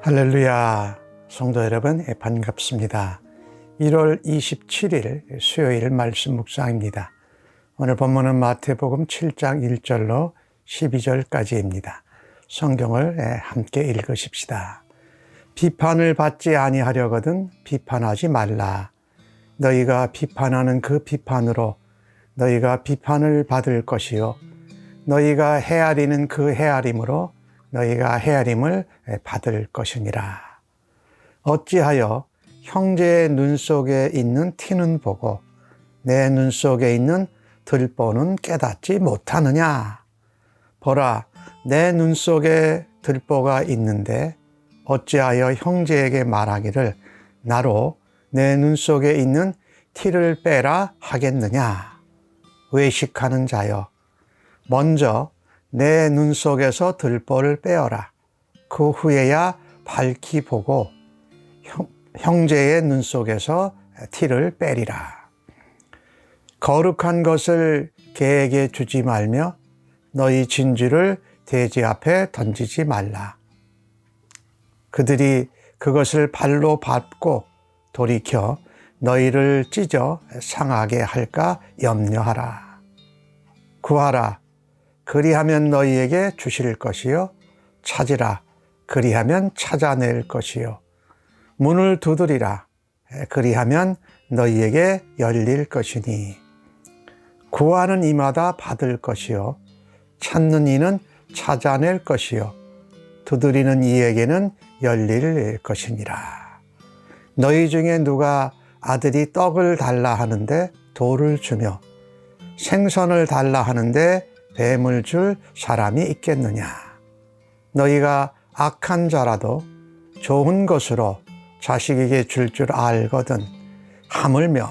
할렐루야, 성도 여러분 반갑습니다. 1월 27일 수요일 말씀 묵상입니다. 오늘 본문은 마태복음 7장 1절로 12절까지입니다. 성경을 함께 읽으십시다. 비판을 받지 아니하려거든 비판하지 말라. 너희가 비판하는 그 비판으로 너희가 비판을 받을 것이요 너희가 헤아리는 그 헤아림으로 너희가 헤아림을 받을 것이니라. 어찌하여 형제의 눈 속에 있는 티는 보고 내 눈 속에 있는 들보는 깨닫지 못하느냐? 보라, 내 눈 속에 들보가 있는데 어찌하여 형제에게 말하기를 나로 내 눈 속에 있는 티를 빼라 하겠느냐? 외식하는 자여, 먼저 내 눈 속에서 들보를 빼어라. 그 후에야 밝히 보고 형제의 눈 속에서 티를 빼리라. 거룩한 것을 개에게 주지 말며 너희 진주를 돼지 앞에 던지지 말라. 그들이 그것을 발로 밟고 돌이켜 너희를 찢어 상하게 할까 염려하라. 구하라. 그리하면 너희에게 주실 것이요 찾으라. 그리하면 찾아낼 것이요 문을 두드리라. 그리하면 너희에게 열릴 것이니 구하는 이마다 받을 것이요 찾는 이는 찾아낼 것이요 두드리는 이에게는 열릴 것이니라. 너희 중에 누가 아들이 떡을 달라 하는데 돌을 주며 생선을 달라 하는데 뱀을 줄 사람이 있겠느냐? 너희가 악한 자라도 좋은 것으로 자식에게 줄 알거든 하물며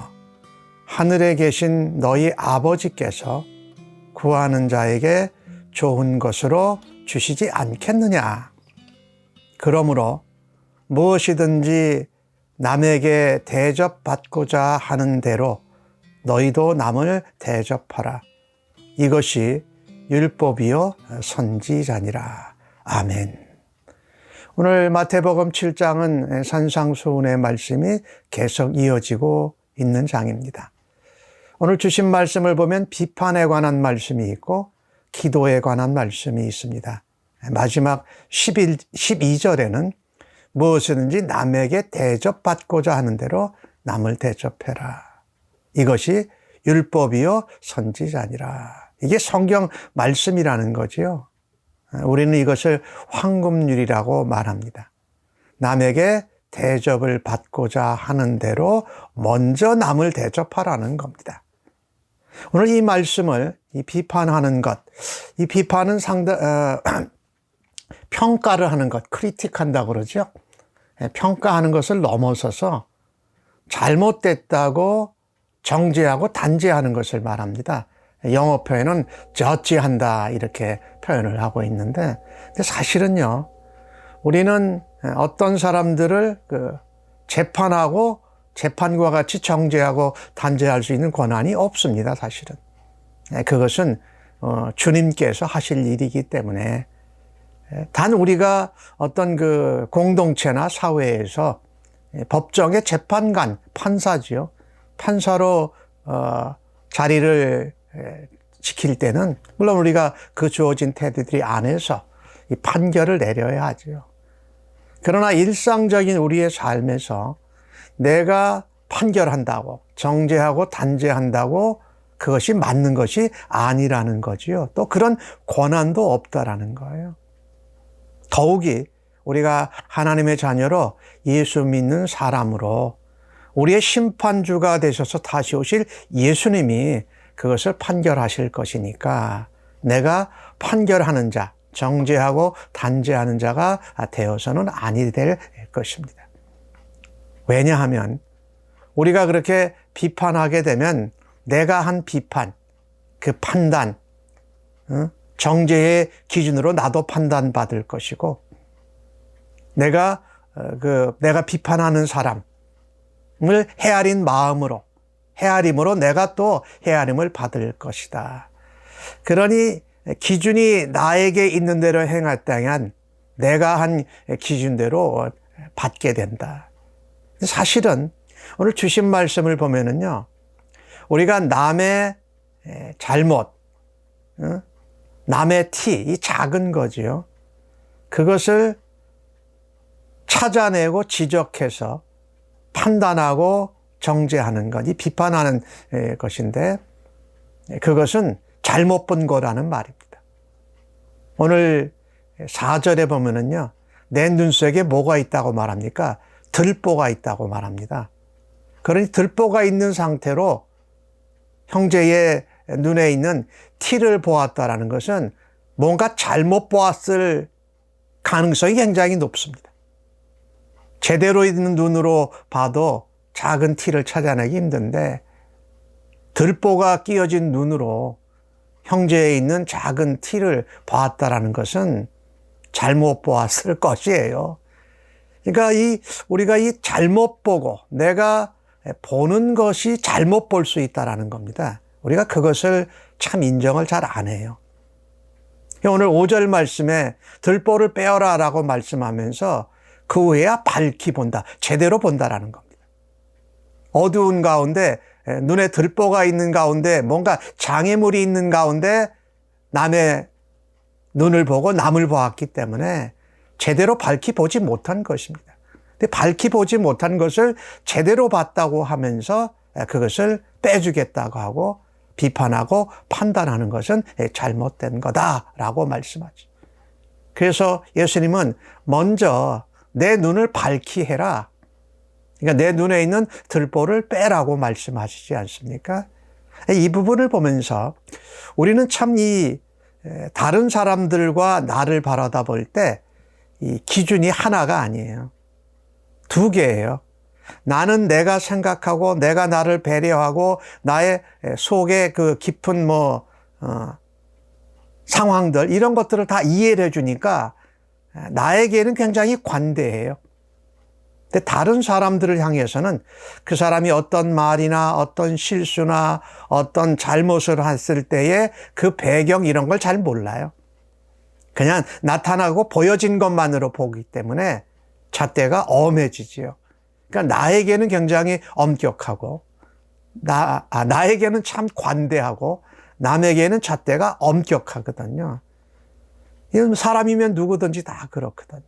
하늘에 계신 너희 아버지께서 구하는 자에게 좋은 것으로 주시지 않겠느냐? 그러므로 무엇이든지 남에게 대접받고자 하는 대로 너희도 남을 대접하라. 이것이 율법이요 선지자니라. 아멘. 오늘 마태복음 7장은 산상수훈의 말씀이 계속 이어지고 있는 장입니다. 오늘 주신 말씀을 보면 비판에 관한 말씀이 있고 기도에 관한 말씀이 있습니다. 마지막 12절에는 무엇이든지 남에게 대접받고자 하는 대로 남을 대접해라. 이것이 율법이요 선지자니라. 이게 성경 말씀이라는 거지요. 우리는 이것을 황금률이라고 말합니다. 남에게 대접을 받고자 하는 대로 먼저 남을 대접하라는 겁니다. 오늘 이 말씀을 이 비판하는 것, 이 비판은 평가를 하는 것, 크리틱한다고 그러죠. 평가하는 것을 넘어서서 잘못됐다고 정죄하고 단죄하는 것을 말합니다. 영어 표현은 저지한다 이렇게 표현을 하고 있는데 근데 사실은요 우리는 어떤 사람들을 재판하고 재판과 같이 정죄하고 단죄할 수 있는 권한이 없습니다. 사실은 그것은 주님께서 하실 일이기 때문에 단 우리가 어떤 그 공동체나 사회에서 법정의 재판관, 판사지요. 판사로 자리를 지킬 때는 물론 우리가 그 주어진 테두리 안에서 이 판결을 내려야 하죠. 그러나 일상적인 우리의 삶에서 내가 판결한다고 정죄하고 단죄한다고 그것이 맞는 것이 아니라는 거지요. 또 그런 권한도 없다라는 거예요. 더욱이 우리가 하나님의 자녀로 예수 믿는 사람으로 우리의 심판주가 되셔서 다시 오실 예수님이 그것을 판결하실 것이니까 내가 판결하는 자, 정죄하고 단죄하는 자가 되어서는 아니 될 것입니다. 왜냐하면 우리가 그렇게 비판하게 되면 내가 한 비판, 그 판단, 정죄의 기준으로 나도 판단받을 것이고 내가 비판하는 사람을 헤아린 마음으로 헤아림으로 내가 또 헤아림을 받을 것이다. 그러니 기준이 나에게 있는 대로 행했다면 내가 한 기준대로 받게 된다. 사실은 오늘 주신 말씀을 보면은요, 우리가 남의 잘못, 남의 티, 이 작은 거지요. 그것을 찾아내고 지적해서 판단하고 정죄하는 것, 이 비판하는 것인데, 그것은 잘못 본 거라는 말입니다. 오늘 4절에 보면은요, 내 눈 속에 뭐가 있다고 말합니까? 들보가 있다고 말합니다. 그러니 들보가 있는 상태로 형제의 눈에 있는 티를 보았다라는 것은 뭔가 잘못 보았을 가능성이 굉장히 높습니다. 제대로 있는 눈으로 봐도 작은 티를 찾아내기 힘든데, 들보가 끼어진 눈으로 형제에 있는 작은 티를 보았다라는 것은 잘못 보았을 것이에요. 그러니까 우리가 이 잘못 보고 내가 보는 것이 잘못 볼 수 있다라는 겁니다. 우리가 그것을 참 인정을 잘 안 해요. 오늘 5절 말씀에 들보를 빼어라 라고 말씀하면서 그 후에야 밝히 본다, 제대로 본다라는 겁니다. 어두운 가운데, 눈에 들보가 있는 가운데, 뭔가 장애물이 있는 가운데 남의 눈을 보고 남을 보았기 때문에 제대로 밝히 보지 못한 것입니다. 근데 밝히 보지 못한 것을 제대로 봤다고 하면서 그것을 빼주겠다고 하고 비판하고 판단하는 것은 잘못된 거다라고 말씀하죠. 그래서 예수님은 먼저 내 눈을 밝히 해라. 그러니까 내 눈에 있는 들보를 빼라고 말씀하시지 않습니까? 이 부분을 보면서 우리는 참 다른 사람들과 나를 바라다 볼 때 이 기준이 하나가 아니에요. 두 개예요. 나는 내가 생각하고 내가 나를 배려하고 나의 속에 그 깊은 상황들, 이런 것들을 다 이해를 해주니까 나에게는 굉장히 관대해요. 근데 다른 사람들을 향해서는 그 사람이 어떤 말이나 어떤 실수나 어떤 잘못을 했을 때의 그 배경, 이런 걸 잘 몰라요. 그냥 나타나고 보여진 것만으로 보기 때문에 잣대가 엄해지지요. 그러니까 나에게는 굉장히 엄격하고 나에게는 참 관대하고 남에게는 잣대가 엄격하거든요. 사람이면 누구든지 다 그렇거든요.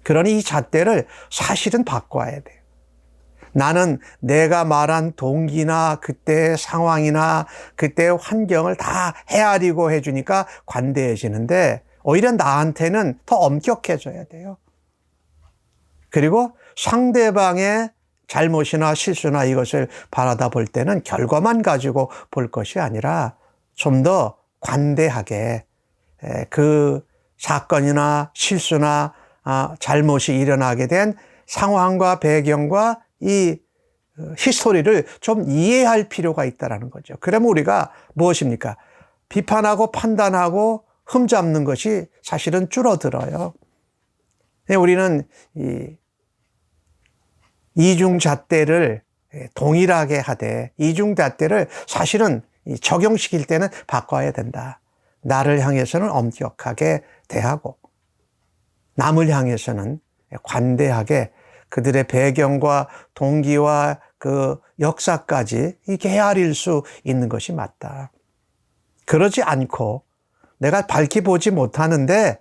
그러니 이 잣대를 사실은 바꿔야 돼요. 나는 내가 말한 동기나 그때의 상황이나 그때의 환경을 다 헤아리고 해주니까 관대해지는데, 오히려 나한테는 더 엄격해져야 돼요. 그리고 상대방의 잘못이나 실수나 이것을 바라다 볼 때는 결과만 가지고 볼 것이 아니라 좀 더 관대하게 그 사건이나 실수나 잘못이 일어나게 된 상황과 배경과 이 히스토리를 좀 이해할 필요가 있다는 거죠. 그러면 우리가 무엇입니까? 비판하고 판단하고 흠잡는 것이 사실은 줄어들어요. 우리는 이중잣대를 동일하게 하되 이중잣대를 사실은 적용시킬 때는 바꿔야 된다. 나를 향해서는 엄격하게 대하고 남을 향해서는 관대하게 그들의 배경과 동기와 그 역사까지 이렇게 헤아릴 수 있는 것이 맞다. 그러지 않고 내가 밝히 보지 못하는데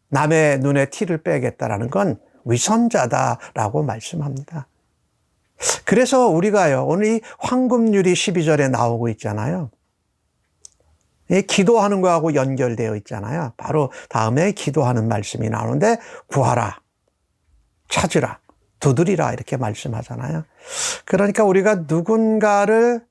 남의 눈에 티를 빼겠다라는 건 위선자다라고 말씀합니다. 그래서 우리가요, 오늘 이 황금률이 12절에 나오고 있잖아요. 이 기도하는 거하고 연결되어 있잖아요. 바로 다음에 기도하는 말씀이 나오는데 구하라, 찾으라, 두드리라 이렇게 말씀하잖아요. 그러니까 우리가 누군가를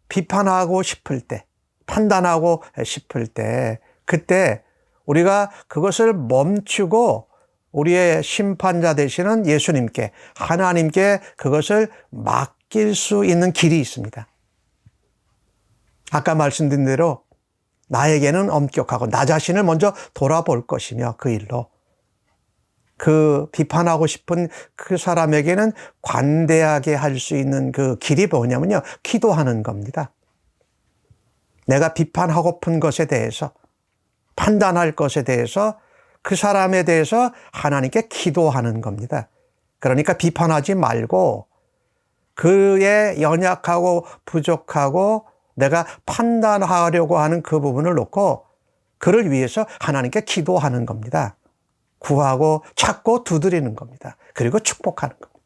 비판하고 싶을 때, 판단하고 싶을 때, 그때 우리가 그것을 멈추고 우리의 심판자 되시는 예수님께, 하나님께 그것을 맡길 수 있는 길이 있습니다. 아까 말씀드린 대로 나에게는 엄격하고 나 자신을 먼저 돌아볼 것이며 그 일로 그 비판하고 싶은 그 사람에게는 관대하게 할 수 있는 그 길이 뭐냐면요, 기도하는 겁니다. 내가 비판하고픈 것에 대해서, 판단할 것에 대해서 그 사람에 대해서 하나님께 기도하는 겁니다. 그러니까 비판하지 말고 그의 연약하고 부족하고 내가 판단하려고 하는 그 부분을 놓고 그를 위해서 하나님께 기도하는 겁니다. 구하고 찾고 두드리는 겁니다. 그리고 축복하는 겁니다.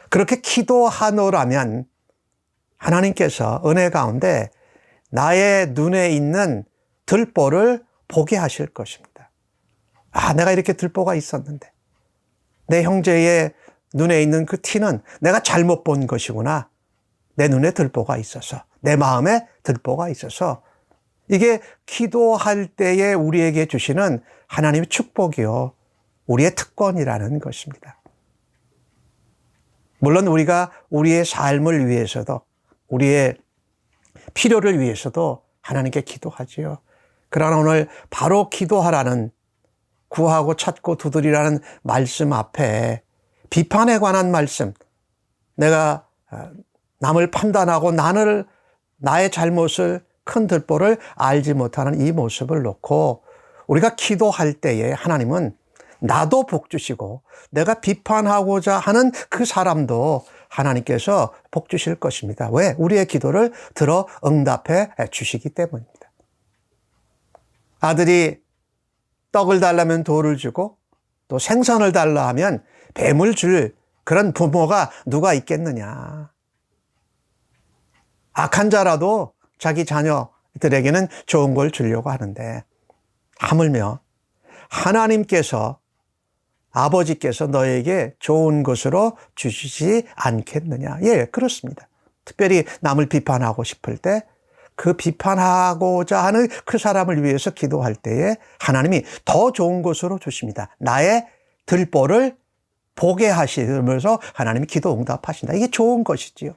그렇게 기도하노라면 하나님께서 은혜 가운데 나의 눈에 있는 들보를 보게 하실 것입니다. 아, 내가 이렇게 들보가 있었는데 내 형제의 눈에 있는 그 티는 내가 잘못 본 것이구나. 내 눈에 들보가 있어서, 내 마음에 들보가 있어서, 이게 기도할 때에 우리에게 주시는 하나님의 축복이요, 우리의 특권이라는 것입니다. 물론 우리가 우리의 삶을 위해서도, 우리의 필요를 위해서도 하나님께 기도하지요. 그러나 오늘 바로 기도하라는, 구하고 찾고 두드리라는 말씀 앞에 비판에 관한 말씀, 내가 남을 판단하고 나의 잘못을, 큰 들보를 알지 못하는 이 모습을 놓고 우리가 기도할 때에 하나님은 나도 복 주시고 내가 비판하고자 하는 그 사람도 하나님께서 복 주실 것입니다. 왜? 우리의 기도를 들어 응답해 주시기 때문입니다. 아들이 떡을 달라면 돌을 주고 또 생선을 달라 하면 뱀을 줄 그런 부모가 누가 있겠느냐. 악한 자라도 자기 자녀들에게는 좋은 걸 주려고 하는데 하물며 하나님께서, 아버지께서 너에게 좋은 것으로 주시지 않겠느냐. 예, 그렇습니다. 특별히 남을 비판하고 싶을 때 그 비판하고자 하는 그 사람을 위해서 기도할 때에 하나님이 더 좋은 것으로 주십니다. 나의 들보를 보게 하시면서 하나님이 기도 응답하신다. 이게 좋은 것이지요.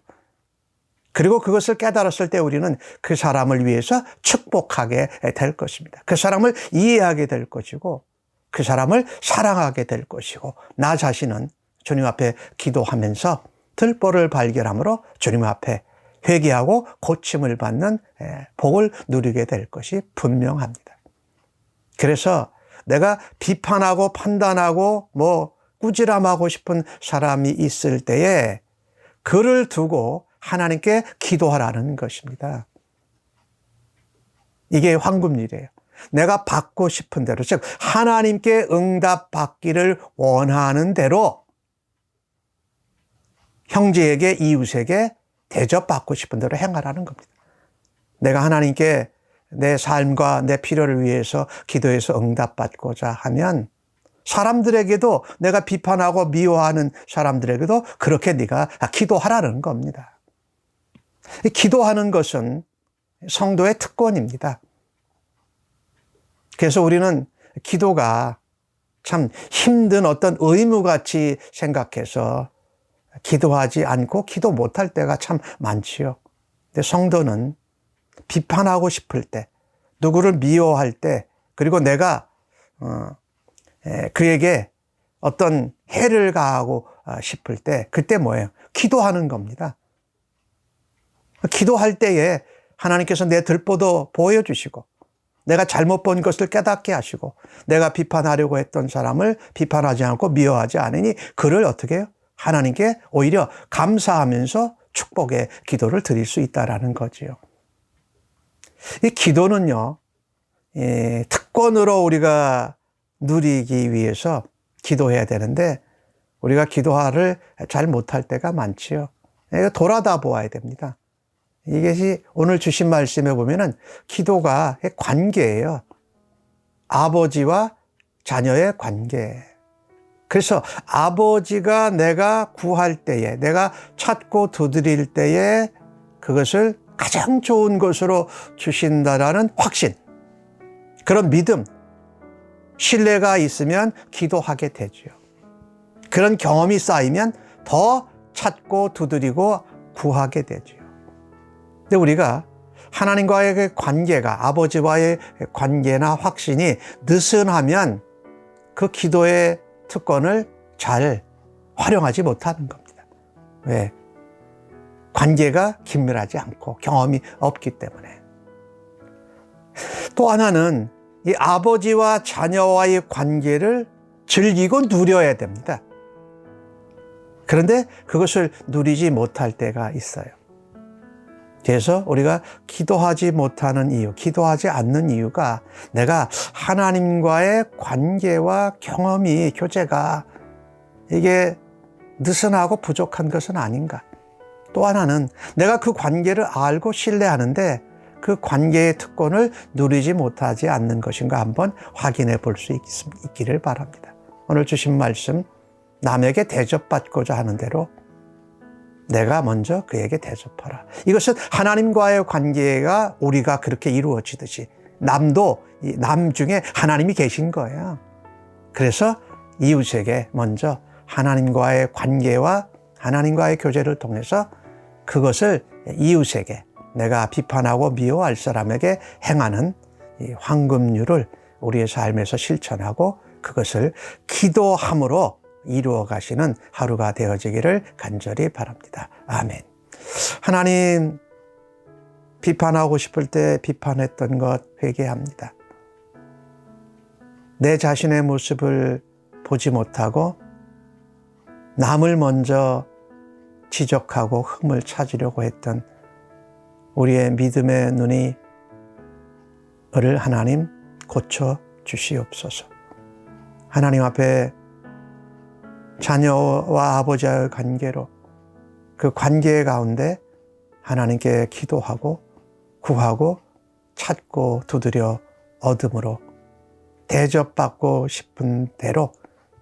그리고 그것을 깨달았을 때 우리는 그 사람을 위해서 축복하게 될 것입니다. 그 사람을 이해하게 될 것이고 그 사람을 사랑하게 될 것이고 나 자신은 주님 앞에 기도하면서 들보를 발견함으로 주님 앞에 회개하고 고침을 받는 복을 누리게 될 것이 분명합니다. 그래서 내가 비판하고 판단하고 꾸지람하고 싶은 사람이 있을 때에 그를 두고 하나님께 기도하라는 것입니다. 이게 황금일이에요. 내가 받고 싶은 대로, 즉 하나님께 응답받기를 원하는 대로 형제에게, 이웃에게 대접받고 싶은 대로 행하라는 겁니다. 내가 하나님께 내 삶과 내 필요를 위해서 기도해서 응답받고자 하면 사람들에게도, 내가 비판하고 미워하는 사람들에게도 그렇게 네가 기도하라는 겁니다. 기도하는 것은 성도의 특권입니다. 그래서 우리는 기도가 참 힘든 어떤 의무같이 생각해서 기도하지 않고 기도 못할 때가 참 많지요. 근데 성도는 비판하고 싶을 때, 누구를 미워할 때, 그리고 내가 그에게 어떤 해를 가하고 싶을 때, 그때 뭐예요? 기도하는 겁니다. 기도할 때에 하나님께서 내 들보도 보여주시고 내가 잘못 본 것을 깨닫게 하시고 내가 비판하려고 했던 사람을 비판하지 않고 미워하지 않으니 그를 어떻게 해요? 하나님께 오히려 감사하면서 축복의 기도를 드릴 수 있다라는 거지요. 이 기도는요, 특권으로 우리가 누리기 위해서 기도해야 되는데 우리가 기도를 잘 못할 때가 많지요. 돌아다 보아야 됩니다. 이것이 오늘 주신 말씀에 보면은 기도가 관계예요. 아버지와 자녀의 관계. 그래서 아버지가 내가 구할 때에, 내가 찾고 두드릴 때에 그것을 가장 좋은 것으로 주신다라는 확신, 그런 믿음, 신뢰가 있으면 기도하게 되죠. 그런 경험이 쌓이면 더 찾고 두드리고 구하게 되죠. 근데 우리가 하나님과의 관계가, 아버지와의 관계나 확신이 느슨하면 그 기도의 특권을 잘 활용하지 못하는 겁니다. 왜? 관계가 긴밀하지 않고 경험이 없기 때문에. 또 하나는 이 아버지와 자녀와의 관계를 즐기고 누려야 됩니다. 그런데 그것을 누리지 못할 때가 있어요. 그래서 우리가 기도하지 못하는 이유, 기도하지 않는 이유가 내가 하나님과의 관계와 경험이, 교제가 이게 느슨하고 부족한 것은 아닌가. 또 하나는 내가 그 관계를 알고 신뢰하는데 그 관계의 특권을 누리지 못하지 않는 것인가 한번 확인해 볼 수 있기를 바랍니다. 오늘 주신 말씀, 남에게 대접받고자 하는 대로 내가 먼저 그에게 대접하라. 이것은 하나님과의 관계가 우리가 그렇게 이루어지듯이 남도, 남 중에 하나님이 계신 거예요. 그래서 이웃에게 먼저 하나님과의 관계와 하나님과의 교제를 통해서 그것을 이웃에게, 내가 비판하고 미워할 사람에게 행하는 이 황금률을 우리의 삶에서 실천하고 그것을 기도함으로 이루어 가시는 하루가 되어지기를 간절히 바랍니다. 아멘. 하나님, 비판하고 싶을 때 비판했던 것 회개합니다. 내 자신의 모습을 보지 못하고 남을 먼저 지적하고 흠을 찾으려고 했던 우리의 믿음의 눈이 을 하나님 고쳐 주시옵소서. 하나님 앞에 자녀와 아버지와의 관계로 그 관계 가운데 하나님께 기도하고 구하고 찾고 두드려 얻음으로 대접받고 싶은 대로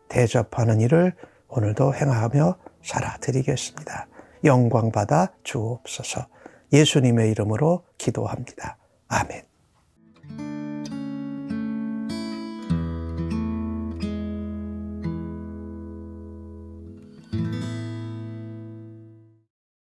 대접하는 일을 오늘도 행하며 살아드리겠습니다. 영광받아 주옵소서. 예수님의 이름으로 기도합니다. 아멘.